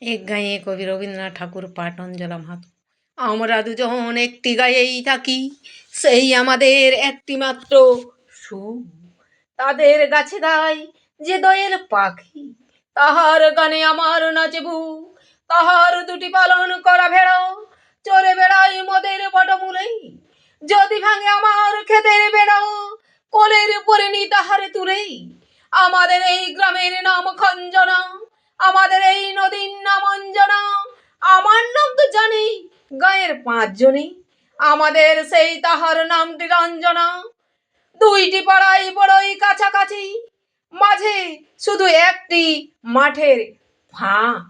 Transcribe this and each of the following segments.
এক গাঁয়ে কবি রবীন্দ্রনাথ ঠাকুর পাঠ অঞ্জলা মাহাতো। আমরা দুজন একটি গাঁয়েই থাকি, সেই আমাদের একটি মাত্র সুখ। তাদের গাছে গায় যে দোয়েল পাখি, তাহার গানে আমার নাচে বুক। তাহার দুটি পালন করা ভেড়া চড়ে বেড়াই মোদের বটমূলেই। যদি ভাঙে আমার ক্ষেতের বেড়া, কোলের পরিণী তাহার তুলেই। আমাদের এই গ্রামের নাম খঞ্জনা, আমাদের এই নদীর নাম অঞ্জনা। আমার নাম তো জানে গায়ের 5 জনে, আমাদের সেই তাহার নামটি রঞ্জনা। দুইটি পাড়াই বড়ই কাছাকাছি, মাঝে শুধু একটি মাঠের ফাঁক।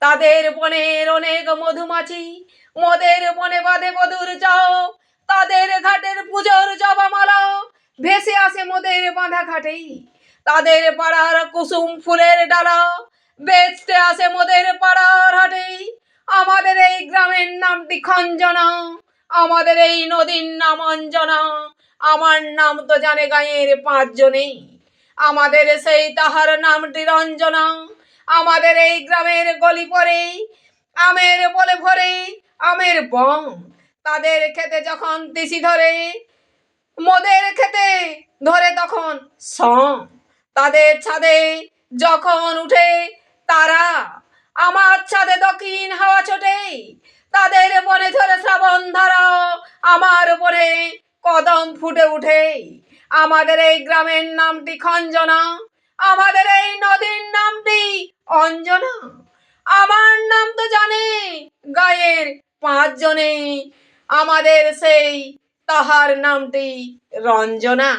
তাদের বনের অনেক মধুমাছি, মোদের বনে বাঁধে বধুর চাও। তাদের ঘাটের পুজোর জবামালা ভেসে আসে মোদের বাঁধা ঘাটেই। তাদের পাড়ার কুসুম ফুলের ডালা বেচতে আসে মোদের পাড়ার হাটেই। আমাদের এই গ্রামের নামটি খঞ্জনা, আমাদের এই নদীর নাম অঞ্জনা। আমার নাম তো জানে গাঁয়ের 5 জনেই, আমাদের সেই তাহার নামটি রঞ্জনা। আমাদের এই গ্রামের গলি পরে আমের বলে ভরে আমের বন। তাদের খেতে যখন তিসি ধরে, মোদের খেতে ধরে তখন সম। তাদের ছাদে যখন উঠে তারা, আমার ছাদে দক্ষিণ হাওয়া ছোটে। তাদের বনে ধরে শ্রাবণ ধারা, আমার বনে কদম ফুটে উঠে। আমাদের এই গ্রামের নামটি খঞ্জনা, আমাদের এই নদীর নামটি অঞ্জনা। আমার নাম তো জানে গায়ের 5 জনে, আমাদের সেই তাহার নামটি রঞ্জনা।